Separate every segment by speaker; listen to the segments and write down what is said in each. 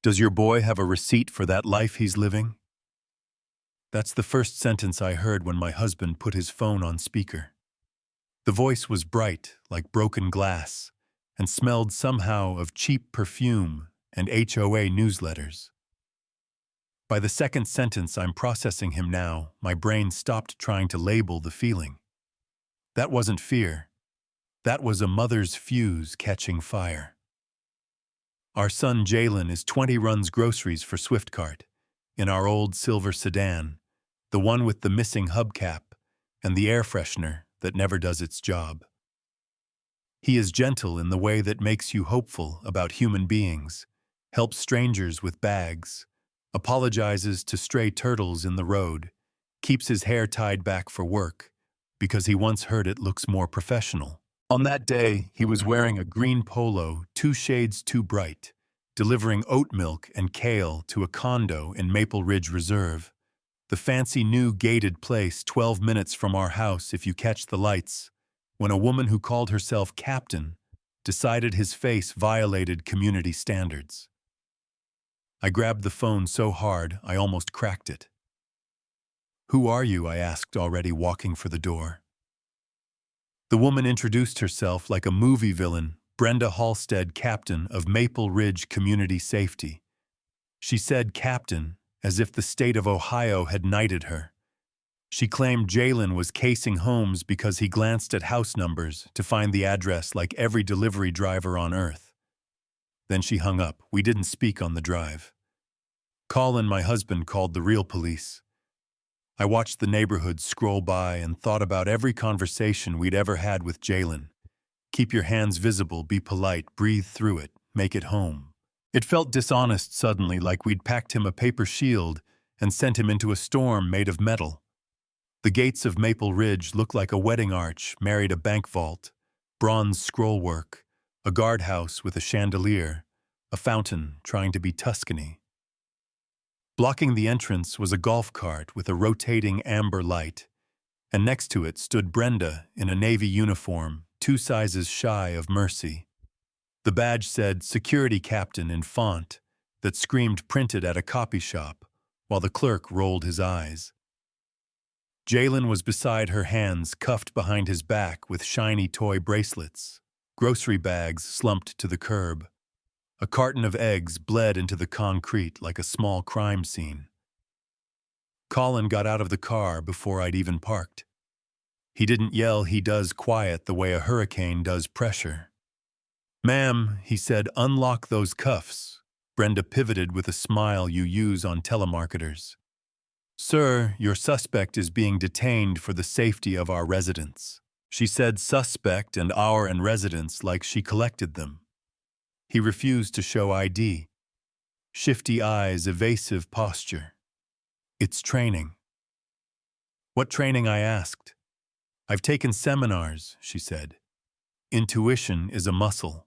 Speaker 1: Does your boy have a receipt for that life he's living? That's the first sentence I heard when my husband put his phone on speaker. The voice was bright, like broken glass, and smelled somehow of cheap perfume and HOA newsletters. By the second sentence I'm processing him now, my brain stopped trying to label the feeling. That wasn't fear. That was a mother's fuse catching fire. Our son Jalen is 20, runs groceries for Swiftcart, in our old silver sedan, the one with the missing hubcap and the air freshener that never does its job. He is gentle in the way that makes you hopeful about human beings, helps strangers with bags, apologizes to stray turtles in the road, keeps his hair tied back for work, because he once heard it looks more professional. On that day, he was wearing a green polo 2 shades too bright, delivering oat milk and kale to a condo in Maple Ridge Reserve, the fancy new gated place 12 minutes from our house if you catch the lights, when a woman who called herself Captain decided his face violated community standards. I grabbed the phone so hard I almost cracked it. "Who are you?" I asked, already walking for the door. The woman introduced herself like a movie villain, Brenda Halstead, Captain of Maple Ridge Community Safety. She said Captain as if the state of Ohio had knighted her. She claimed Jalen was casing homes because he glanced at house numbers to find the address like every delivery driver on earth. Then she hung up. We didn't speak on the drive. Colin, my husband, called the real police. I watched the neighborhood scroll by and thought about every conversation we'd ever had with Jalen. Keep your hands visible, be polite, breathe through it, make it home. It felt dishonest suddenly, like we'd packed him a paper shield and sent him into a storm made of metal. The gates of Maple Ridge looked like a wedding arch married a bank vault, bronze scrollwork, a guardhouse with a chandelier, a fountain trying to be Tuscany. Blocking the entrance was a golf cart with a rotating amber light, and next to it stood Brenda in a navy uniform, 2 sizes shy of Mercy. The badge said Security Captain in font that screamed printed at a copy shop, while the clerk rolled his eyes. Jalen was beside her, hands cuffed behind his back with shiny toy bracelets, grocery bags slumped to the curb. A carton of eggs bled into the concrete like a small crime scene. Colin got out of the car before I'd even parked. He didn't yell, he does quiet the way a hurricane does pressure. "Ma'am," he said, "unlock those cuffs." Brenda pivoted with a smile you use on telemarketers. "Sir, your suspect is being detained for the safety of our residents." She said suspect and our and residents like she collected them. He refused to show ID. Shifty eyes, evasive posture. "It's training." "What training?" I asked. "I've taken seminars," she said. "Intuition is a muscle.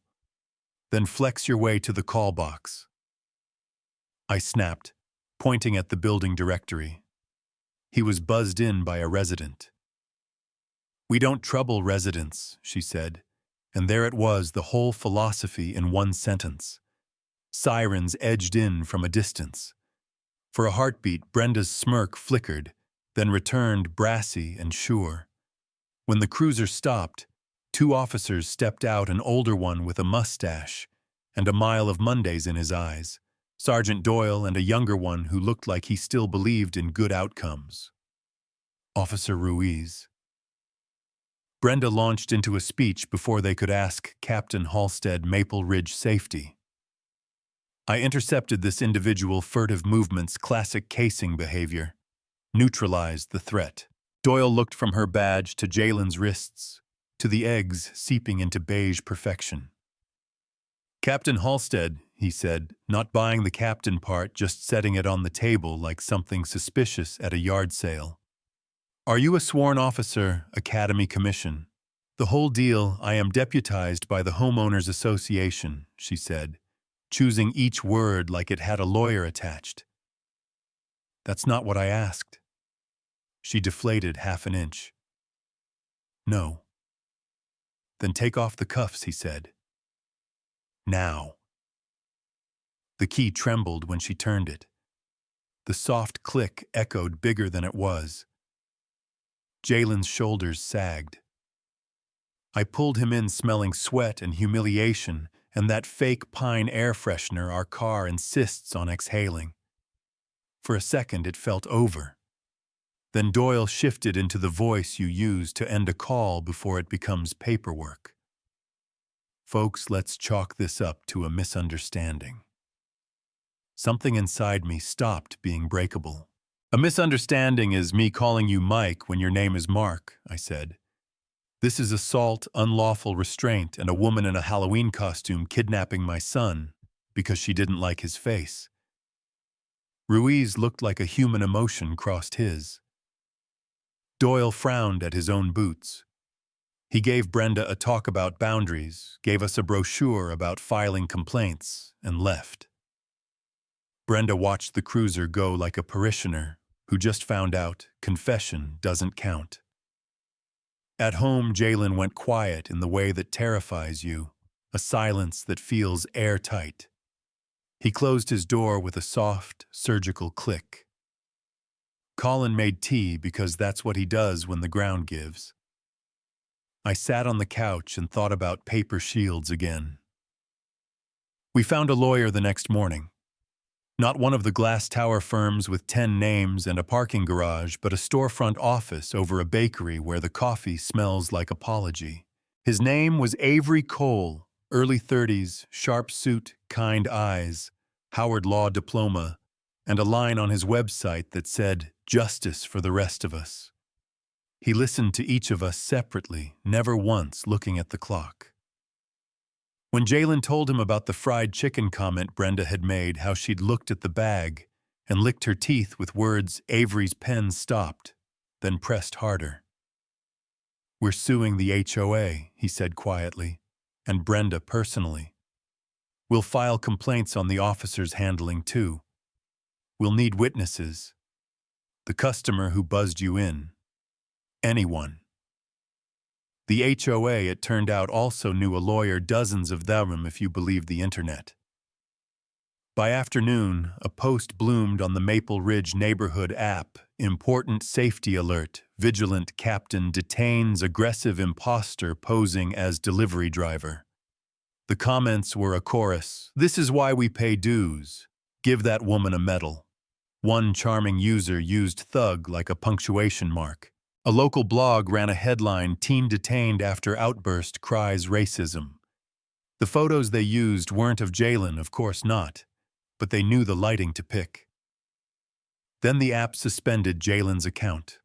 Speaker 1: Then flex your way to the call box." I snapped, pointing at the building directory. He was buzzed in by a resident. "We don't trouble residents," she said. And there it was, the whole philosophy in one sentence. Sirens edged in from a distance. For a heartbeat, Brenda's smirk flickered, then returned brassy and sure. When the cruiser stopped, 2 officers stepped out, an older one with a mustache and a mile of Mondays in his eyes, Sergeant Doyle, and a younger one who looked like he still believed in good outcomes. Officer Ruiz. Brenda launched into a speech before they could ask Captain Halstead Maple Ridge Safety. I intercepted this individual furtive movement's classic casing behavior, neutralized the threat. Doyle looked from her badge to Jalen's wrists, to the eggs seeping into beige perfection. "Captain Halstead," he said, not buying the captain part, just setting it on the table like something suspicious at a yard sale. "Are you a sworn officer, Academy Commission?" "The whole deal. I am deputized by the Homeowners Association," she said, choosing each word like it had a lawyer attached. "That's not what I asked." She deflated half an inch. "No." "Then take off the cuffs," he said. "Now." The key trembled when she turned it. The soft click echoed bigger than it was. Jalen's shoulders sagged. I pulled him in smelling sweat and humiliation and that fake pine air freshener our car insists on exhaling. For a second it felt over. Then Doyle shifted into the voice you use to end a call before it becomes paperwork. Folks, let's chalk this up to a misunderstanding. Something inside me stopped being breakable. A misunderstanding is me calling you Mike when your name is Mark, I said. This is assault, unlawful restraint, and a woman in a Halloween costume kidnapping my son because she didn't like his face. Ruiz looked like a human emotion crossed his. Doyle frowned at his own boots. He gave Brenda a talk about boundaries, gave us a brochure about filing complaints, and left. Brenda watched the cruiser go like a parishioner who just found out confession doesn't count. At home, Jalen went quiet in the way that terrifies you, a silence that feels airtight. He closed his door with a soft, surgical click. Colin made tea because that's what he does when the ground gives. I sat on the couch and thought about paper shields again. We found a lawyer the next morning. Not one of the glass tower firms with 10 names and a parking garage, but a storefront office over a bakery where the coffee smells like apology. His name was Avery Cole, early 30s, sharp suit, kind eyes, Howard Law diploma, and a line on his website that said, "Justice for the rest of us." He listened to each of us separately, never once looking at the clock. When Jalen told him about the fried chicken comment Brenda had made, how she'd looked at the bag and licked her teeth with words, Avery's pen stopped, then pressed harder. "We're suing the HOA," he said quietly, "and Brenda personally. We'll file complaints on the officers' handling too. We'll need witnesses. The customer who buzzed you in. Anyone." The HOA, it turned out, also knew a lawyer, dozens of them if you believe the internet. By afternoon, a post bloomed on the Maple Ridge neighborhood app. Important safety alert. Vigilant captain detains aggressive imposter posing as delivery driver. The comments were a chorus. "This is why we pay dues. Give that woman a medal." One charming user used thug like a punctuation mark. A local blog ran a headline, "Teen detained after outburst cries racism." The photos they used weren't of Jalen, of course not, but they knew the lighting to pick. Then the app suspended Jalen's account.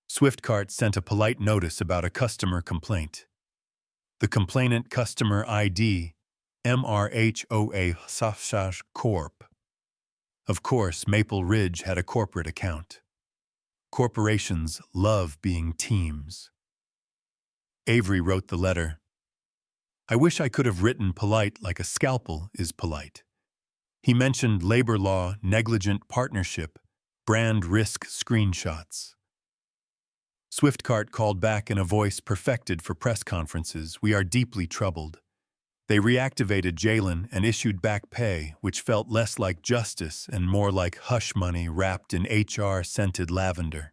Speaker 1: Swiftcart sent a polite notice about a customer complaint. The complainant customer ID, MRHOA Corp. Of course, Maple Ridge had a corporate account. Corporations love being teams. Avery wrote the letter. I wish I could have written polite like a scalpel is polite. He mentioned labor law, negligent partnership, brand risk screenshots. Swiftcart called back in a voice perfected for press conferences, "We are deeply troubled." They reactivated Jalen and issued back pay, which felt less like justice and more like hush money wrapped in HR-scented lavender.